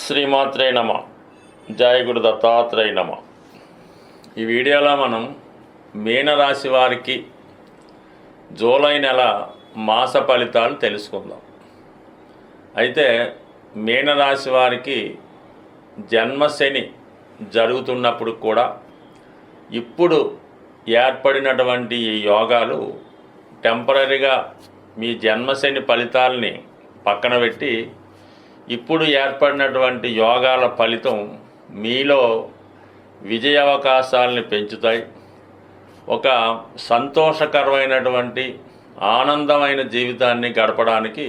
శ్రీమాత్రే నమ. జయ గురు దత్తాత్రేయ నమ. ఈ వీడియోలో మనం మీనరాశి వారికి జూలై నెల మాస ఫలితాలు తెలుసుకుందాం. అయితే మీనరాశి వారికి జన్మశని జరుగుతున్నప్పుడు కూడా ఇప్పుడు ఏర్పడినటువంటి ఈ యోగాలు టెంపరీగా మీ జన్మశని ఫలితాలని పక్కన పెట్టి ఇప్పుడు ఏర్పడినటువంటి యోగాల ఫలితం మీలో విజయ అవకాశాలని పెంచుతాయి. ఒక సంతోషకరమైనటువంటి ఆనందమైన జీవితాన్ని గడపడానికి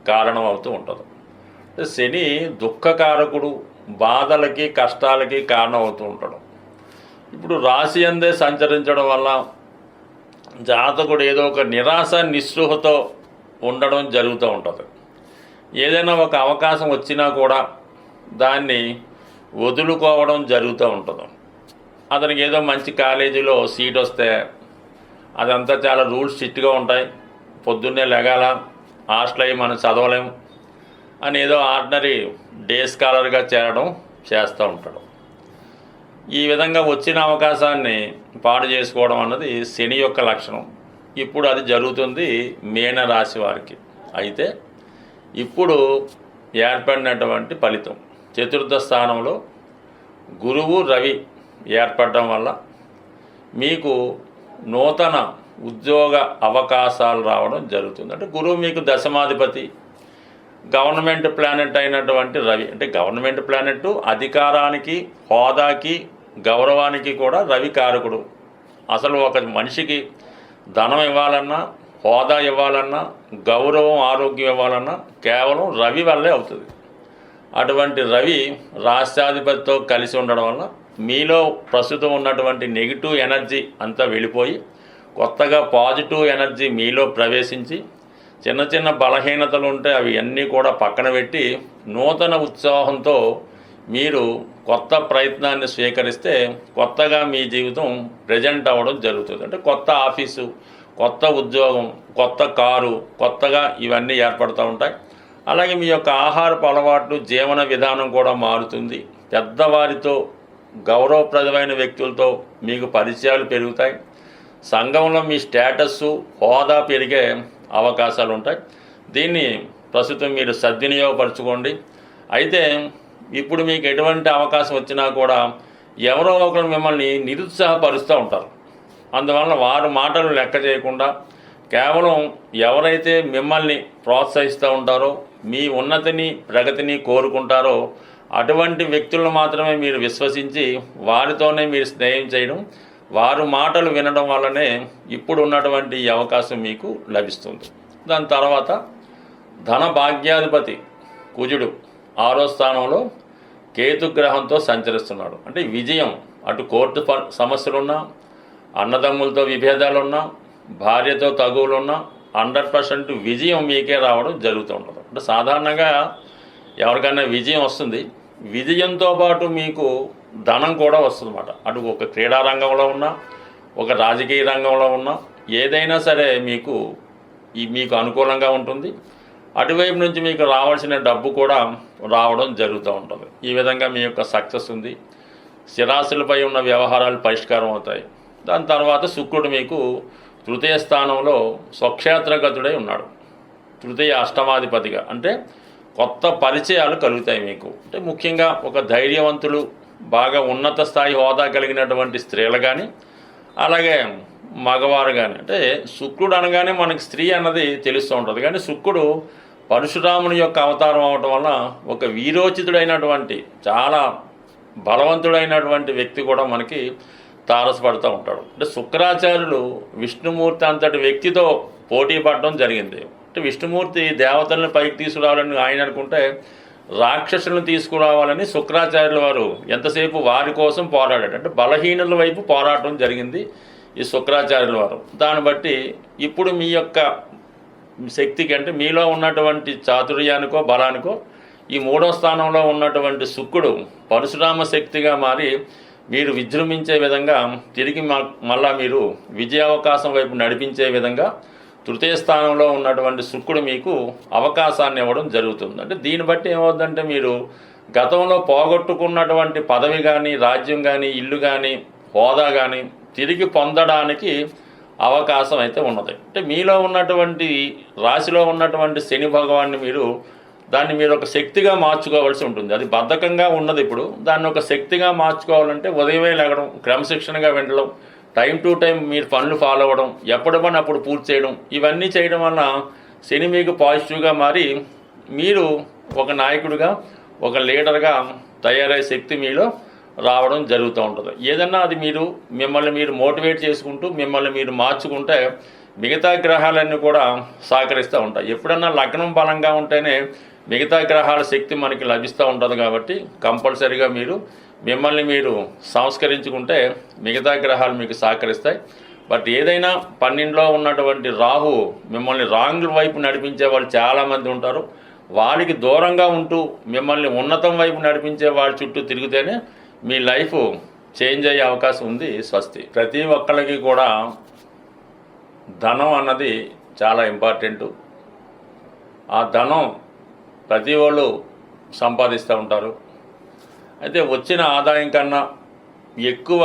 కారణం అవుతూ ఉంటుంది. శని దుఃఖకారకుడు, బాధలకి కష్టాలకి కారణం అవుతూ ఉంటాడు. ఇప్పుడు రాశి అందే సంచరించడం వల్ల జాతకుడు ఏదో ఒక నిరాశ నిస్పృహతో ఉండడం జరుగుతూ ఉంటుంది. ఏదైనా ఒక అవకాశం వచ్చినా కూడా దాన్ని వదులుకోవడం జరుగుతూ ఉంటుంది. అతనికి ఏదో మంచి కాలేజీలో సీట్ వస్తే అదంతా చాలా రూల్స్ స్ట్రిక్ట్గా ఉంటాయి. పొద్దున్నే లెగాల, హాస్టల్ అయ్యి మనం చదవలేం అని ఏదో ఆర్డినరీ డే స్కాలర్గా చేరడం చేస్తూ ఉంటాడు. ఈ విధంగా వచ్చిన అవకాశాన్ని పాడు చేసుకోవడం అన్నది శని యొక్క లక్షణం. ఇప్పుడు అది జరుగుతుంది మీనరాశి వారికి. అయితే ఇప్పుడు ఏర్పడినటువంటి ఫలితం చతుర్థ స్థానంలో గురువు రవి ఏర్పడడం వల్ల మీకు నూతన ఉద్యోగ అవకాశాలు రావడం జరుగుతుంది. అంటే గురువు మీకు దశమాధిపతి, గవర్నమెంట్ ప్లానెట్ అయినటువంటి రవి, అంటే గవర్నమెంట్ ప్లానెట్ అధికారానికి, హోదాకి, గౌరవానికి కూడా రవి కారకుడు. అసలు ఒక మనిషికి ధనం ఇవ్వాలన్నా, హోదా ఇవ్వాలన్నా, గౌరవం, ఆరోగ్యం ఇవ్వాలన్నా కేవలం రవి వల్లే అవుతుంది. అటువంటి రవి రాష్ట్రాధిపతితో కలిసి ఉండడం వల్ల మీలో ప్రస్తుతం ఉన్నటువంటి నెగిటివ్ ఎనర్జీ అంతా వెళ్ళిపోయి కొత్తగా పాజిటివ్ ఎనర్జీ మీలో ప్రవేశించి చిన్న చిన్న బలహీనతలు ఉంటే అవి అన్నీ కూడా పక్కన పెట్టి నూతన ఉత్సాహంతో మీరు కొత్త ప్రయత్నాన్ని స్వీకరిస్తే కొత్తగా మీ జీవితం ప్రజెంట్ అవ్వడం జరుగుతుంది. అంటే కొత్త ఆఫీసు, కొత్త ఉద్యోగం, కొత్త కారు, కొత్తగా ఇవన్నీ ఏర్పడుతూ ఉంటాయి. అలాగే మీ యొక్క ఆహారపు అలవాట్లు, జీవన విధానం కూడా మారుతుంది. పెద్దవారితో, గౌరవప్రదమైన వ్యక్తులతో మీకు పరిచయాలు పెరుగుతాయి. సంఘంలో మీ స్టేటస్సు, హోదా పెరిగే అవకాశాలు ఉంటాయి. దీన్ని ప్రస్తుతం మీరు సద్వినియోగపరచుకోండి. అయితే ఇప్పుడు మీకు ఎటువంటి అవకాశం వచ్చినా కూడా ఎవరో ఒకరు మిమ్మల్ని నిరుత్సాహపరుస్తూ ఉంటారు. అందువల్ల వారి మాటలు లెక్క చేయకుండా కేవలం ఎవరైతే మిమ్మల్ని ప్రోత్సహిస్తూ ఉంటారో, మీ ఉన్నతిని, ప్రగతిని కోరుకుంటారో అటువంటి వ్యక్తులను మాత్రమే మీరు విశ్వసించి వారితోనే మీరు స్నేహం చేయడం, వారి మాటలు వినడం వల్లనే ఇప్పుడు ఉన్నటువంటి ఈ అవకాశం మీకు లభిస్తుంది. దాని తర్వాత ధన భాగ్యాధిపతి కుజుడు 6వ స్థానంలో కేతుగ్రహంతో సంచరిస్తున్నాడు. అంటే విజయం, అటు కోర్టు సమస్యలున్నా, అన్నదమ్ములతో విభేదాలున్నా, భార్యతో తగువులున్నా 100% విజయం మీకే రావడం జరుగుతూ ఉంటుంది. అంటే సాధారణంగా ఎవరికైనా విజయం వస్తుంది, విజయంతో పాటు మీకు ధనం కూడా వస్తుందన్నమాట. అటు ఒక క్రీడా రంగంలో ఉన్నా, ఒక రాజకీయ రంగంలో ఉన్నా, ఏదైనా సరే మీకు అనుకూలంగా ఉంటుంది. అటువైపు నుంచి మీకు రావాల్సిన డబ్బు కూడా రావడం జరుగుతూ ఉంటుంది. ఈ విధంగా మీ యొక్క సక్సెస్ ఉంది. స్థిరాస్తులపై ఉన్న వ్యవహారాలు పరిష్కారం అవుతాయి. దాని తర్వాత శుక్రుడు మీకు తృతీయ స్థానంలో స్వక్షేత్రగతుడై ఉన్నాడు. తృతీయ అష్టమాధిపతిగా, అంటే కొత్త పరిచయాలు కలుగుతాయి మీకు. అంటే ముఖ్యంగా ఒక ధైర్యవంతులు, బాగా ఉన్నత స్థాయి హోదా కలిగినటువంటి స్త్రీలు కానీ, అలాగే మగవారు కానీ. అంటే శుక్రుడు అనగానే మనకి స్త్రీ అన్నది తెలుస్తూ ఉంటుంది, కానీ శుక్రుడు పరశురాముని యొక్క అవతారం అవటం వల్ల ఒక వీరోచితుడైనటువంటి, చాలా బలవంతుడైనటువంటి వ్యక్తి కూడా మనకి తారసపడుతూ ఉంటాడు. అంటే శుక్రాచార్యులు విష్ణుమూర్తి అంతటి వ్యక్తితో పోటీ పడడం జరిగింది. అంటే విష్ణుమూర్తి దేవతలను పైకి తీసుకురావాలని ఆయన అనుకుంటే రాక్షసులను తీసుకురావాలని శుక్రాచార్యుల వారు ఎంతసేపు వారి కోసం పోరాడాడు. అంటే బలహీనుల వైపు పోరాటం జరిగింది ఈ శుక్రాచార్యుల వారు. దాన్ని బట్టి ఇప్పుడు మీ యొక్క శక్తికి, అంటే మీలో ఉన్నటువంటి చాతుర్యానికో బలానికో ఈ 3వ స్థానంలో ఉన్నటువంటి శుక్రుడు పరశురామ శక్తిగా మారి మీరు విజృంభించే విధంగా, తిరిగి మళ్ళా మీరు విజయావకాశం వైపు నడిపించే విధంగా తృతీయ స్థానంలో ఉన్నటువంటి శుక్రుడు మీకు అవకాశాన్ని ఇవ్వడం జరుగుతుంది. అంటే దీన్ని బట్టి ఏమవుతుందంటే మీరు గతంలో పోగొట్టుకున్నటువంటి పదవి కానీ, రాజ్యం కానీ, ఇల్లు కానీ, హోదా కానీ తిరిగి పొందడానికి అవకాశం అయితే ఉన్నది. అంటే మీలో ఉన్నటువంటి రాశిలో ఉన్నటువంటి శని భగవాన్ని దాన్ని మీరు ఒక శక్తిగా మార్చుకోవాల్సి ఉంటుంది. అది బద్ధకంగా ఉన్నది. ఇప్పుడు దాన్ని ఒక శక్తిగా మార్చుకోవాలంటే ఉదయమే లేగడం, క్రమశిక్షణగా వినడం, టైం టు టైం మీరు పనులు ఫాలో అవ్వడం, ఎప్పుడు పని అప్పుడు పూర్తి చేయడం, ఇవన్నీ చేయడం వల్ల శని మీకు పాజిటివ్గా మారి మీరు ఒక నాయకుడిగా, ఒక లీడర్గా తయారయ్యే శక్తి మీలో రావడం జరుగుతూ ఉంటుంది. ఏదన్నా అది మిమ్మల్ని మీరు మోటివేట్ చేసుకుంటూ మిమ్మల్ని మీరు మార్చుకుంటే మిగతా గ్రహాలన్నీ కూడా సహకరిస్తూ ఉంటాయి. ఎప్పుడన్నా లగ్నం బలంగా ఉంటేనే మిగతా గ్రహాల శక్తి మనకి లభిస్తూ ఉంటుంది. కాబట్టి కంపల్సరీగా మిమ్మల్ని మీరు సంస్కరించుకుంటే మిగతా గ్రహాలు మీకు సహకరిస్తాయి. బట్ ఏదైనా 12లో ఉన్నటువంటి రాహు మిమ్మల్ని రాంగ్ వైపు నడిపించే వాళ్ళు చాలామంది ఉంటారు. వాళ్ళకి దూరంగా ఉంటూ మిమ్మల్ని ఉన్నతం వైపు నడిపించే వాళ్ళ చుట్టూ తిరిగితేనే మీ లైఫ్ చేంజ్ అయ్యే అవకాశం ఉంది. స్వస్తి. ప్రతి ఒక్కళ్ళకి కూడా ధనం అన్నది చాలా ఇంపార్టెంటు. ఆ ధనం ప్రతి వాళ్ళు సంపాదిస్తూ ఉంటారు. అయితే వచ్చిన ఆదాయం కన్నా ఎక్కువ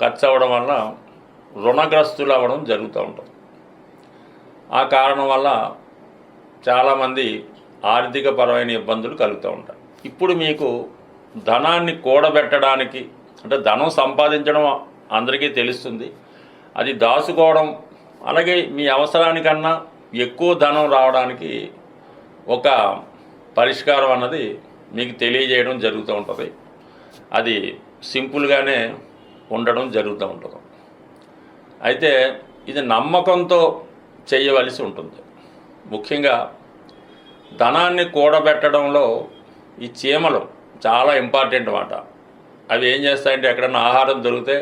ఖర్చు అవ్వడం వల్ల రుణగ్రస్తులు అవ్వడం జరుగుతూ ఉంటుంది. ఆ కారణం వల్ల చాలామంది ఆర్థిక పరమైన ఇబ్బందులు కలుగుతూ ఉంటాయి. ఇప్పుడు మీకు ధనాన్ని కూడబెట్టడానికి, అంటే ధనం సంపాదించడం అందరికీ తెలుస్తుంది, అది దాచుకోవడం, అలాగే మీ అవసరానికన్నా ఎక్కువ ధనం రావడానికి ఒక పరిష్కారం అన్నది మీకు తెలియజేయడం జరుగుతూ ఉంటుంది. అది సింపుల్గానే ఉండడం జరుగుతూ ఉంటుంది. అయితే ఇది నమ్మకంతో చేయవలసి ఉంటుంది. ముఖ్యంగా ధనాన్ని కూడబెట్టడంలో ఈ చీమలు చాలా ఇంపార్టెంట్ అన్నమాట. అవి ఏం చేస్తాయంటే ఎక్కడన్నా ఆహారం దొరికితే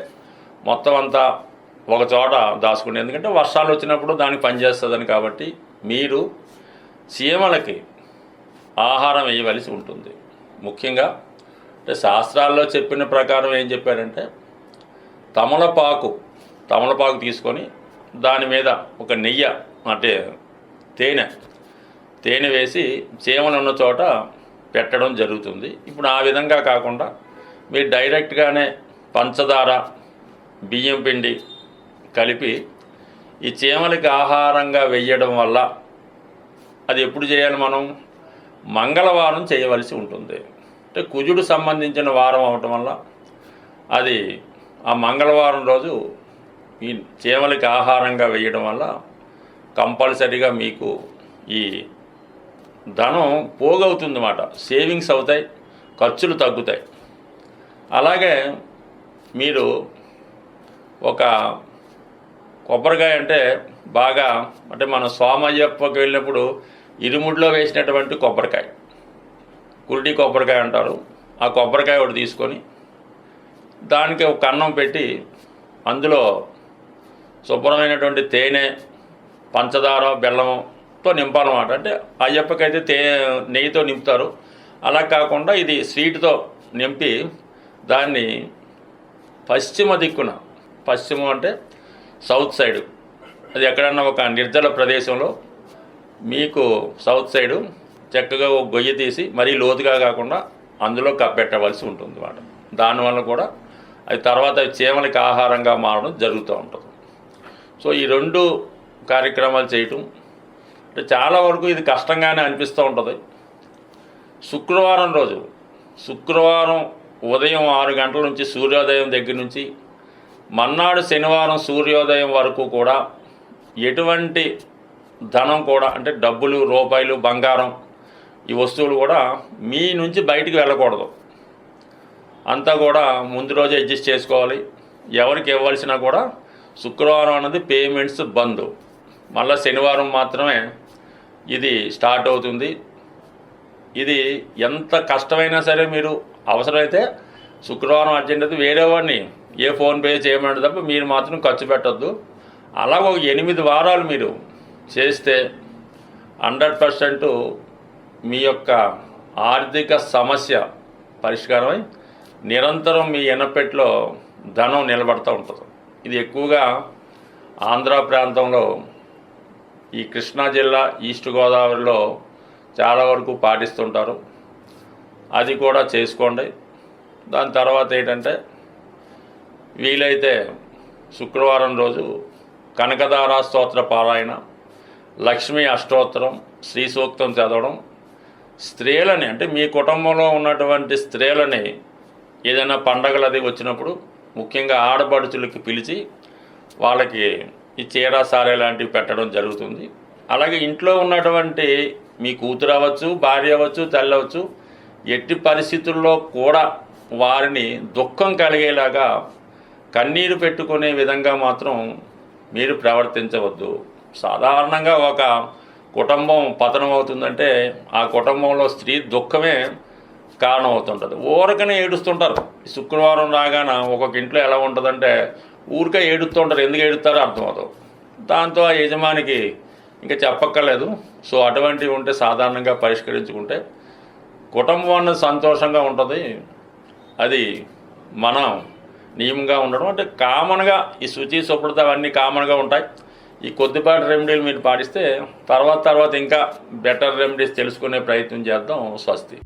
మొత్తం అంతా ఒక చోట దాచుకునే, ఎందుకంటే వర్షాలు వచ్చినప్పుడు దానికి పనిచేస్తుందని. కాబట్టి మీరు చీమలకి ఆహారం వేయవలసి ఉంటుంది. ముఖ్యంగా అంటే శాస్త్రాల్లో చెప్పిన ప్రకారం ఏం చెప్పారంటే తమలపాకు తీసుకొని దాని మీద ఒక నెయ్యి అంటే తేనె వేసి చీమలు ఉన్న చోట పెట్టడం జరుగుతుంది. ఇప్పుడు ఆ విధంగా కాకుండా మీరు డైరెక్ట్గానే పంచదార, బియ్యం పిండి కలిపి ఈ చీమలకి ఆహారంగా వేయడం వల్ల అది ఎప్పుడు చేయాలి? మనం మంగళవారం చేయవలసి ఉంటుంది. అంటే కుజుడు సంబంధించిన వారం అవటం వల్ల అది ఆ మంగళవారం రోజు ఈ చీమలకి ఆహారంగా వేయడం వల్ల కంపల్సరీగా మీకు ఈ ధనం పోగవుతుంది అన్నమాట. సేవింగ్స్ అవుతాయి, ఖర్చులు తగ్గుతాయి. అలాగే మీరు ఒక కొబ్బరికాయ అంటే బాగా, అంటే మన సోమయ్యప్పకి వెళ్ళినప్పుడు ఇరుముడిలో వేసినటువంటి కొబ్బరికాయ, కురిటి కొబ్బరికాయ అంటారు. ఆ కొబ్బరికాయ ఒకటి తీసుకొని దానికి ఒక కన్నం పెట్టి అందులో శుభ్రమైనటువంటి తేనె, పంచదార, బెల్లంతో నింపాలన్నమాట. అంటే అయ్యప్పకైతే నెయ్యితో నింపుతారు. అలా కాకుండా ఇది స్వీట్తో నింపి దాన్ని పశ్చిమ దిక్కున, పశ్చిమం అంటే సౌత్ సైడు, అది ఎక్కడన్నా ఒక నిర్జల ప్రదేశంలో మీకు సౌత్ సైడు చక్కగా ఒక గొయ్యి తీసి మరీ లోతుగా కాకుండా అందులో కప్పెట్టవలసి ఉంటుంది అన్నమాట. దానివల్ల కూడా అది తర్వాత చీమలకి ఆహారంగా మారడం జరుగుతూ ఉంటుంది. సో ఈ 2 కార్యక్రమాలు చేయటం అంటే చాలా వరకు ఇది కష్టంగానే అనిపిస్తూ ఉంటుంది. శుక్రవారం ఉదయం 6 గంటల నుంచి సూర్యోదయం దగ్గర నుంచి మర్నాడు శనివారం సూర్యోదయం వరకు కూడా ఎటువంటి ధనం కూడా, అంటే డబ్బులు, రూపాయలు, బంగారం, ఈ వస్తువులు కూడా మీ నుంచి బయటికి వెళ్ళకూడదు. అంతా కూడా ముందు రోజే అడ్జస్ట్ చేసుకోవాలి. ఎవరికి ఇవ్వాల్సినా కూడా శుక్రవారం అన్నది పేమెంట్స్ బంద్. మళ్ళీ శనివారం మాత్రమే ఇది స్టార్ట్ అవుతుంది. ఇది ఎంత కష్టమైనా సరే మీరు అవసరమైతే శుక్రవారం అర్జెంట్ అయితే వేరే వాడిని ఫోన్పే చేయమంటే తప్ప మీరు మాత్రం ఖర్చు పెట్టద్దు. అలాగ ఒక 8 వారాలు మీరు చేస్తే 100% మీ యొక్క ఆర్థిక సమస్య పరిష్కారమై నిరంతరం మీ ఎనపెట్లో ధనం నిలబడుతూ ఉంటుంది. ఇది ఎక్కువగా ఆంధ్ర ప్రాంతంలో, ఈ కృష్ణా జిల్లా, ఈస్ట్ గోదావరిలో చాలా వరకు పాటిస్తుంటారు. అది కూడా చేసుకోండి. దాని తర్వాత ఏంటంటే వీలైతే శుక్రవారం రోజు కనకదార స్తోత్ర పారాయణ, లక్ష్మీ అష్టోత్తరం, శ్రీ సూక్తం చదవడం, స్త్రీలని అంటే మీ కుటుంబంలో ఉన్నటువంటి స్త్రీలని ఏదైనా పండగలు అది వచ్చినప్పుడు ముఖ్యంగా ఆడపడుచులకి పిలిచి వాళ్ళకి ఈ చీర సారే లాంటివి పెట్టడం జరుగుతుంది. అలాగే ఇంట్లో ఉన్నటువంటి మీ కూతురు అవ్వచ్చు, భార్య అవ్వచ్చు, తల్లి అవ్వచ్చు, ఎట్టి పరిస్థితుల్లో కూడా వారిని దుఃఖం కలిగేలాగా కన్నీరు పెట్టుకునే విధంగా మాత్రం మీరు ప్రవర్తించవద్దు. సాధారణంగా ఒక కుటుంబం పతనం అవుతుందంటే ఆ కుటుంబంలో స్త్రీ దుఃఖమే కారణం అవుతుంటుంది. ఊరకనే ఏడుస్తుంటారు. శుక్రవారం రాగానే ఒక్కొక్క ఇంట్లో ఎలా ఉంటుందంటే ఊరికే ఏడుస్తుంటారు. ఎందుకు ఏడుస్తారో అర్థమవుతావు. దాంతో ఆ యజమానికి ఇంకా చెప్పక్కర్లేదు. సో అటువంటివి ఉంటే సాధారణంగా పరిష్కరించుకుంటే కుటుంబం సంతోషంగా ఉంటుంది. అది మనం నియమంగా ఉండడం అంటే కామన్గా ఈ శుచి శుభ్రత అవన్నీ కామన్గా ఉంటాయి. ఈ కొద్దిపాటి రెమెడీలు మీరు పాటిస్తే తర్వాత ఇంకా బెటర్ రెమెడీస్ తెలుసుకునే ప్రయత్నం చేద్దాం. స్వస్తి.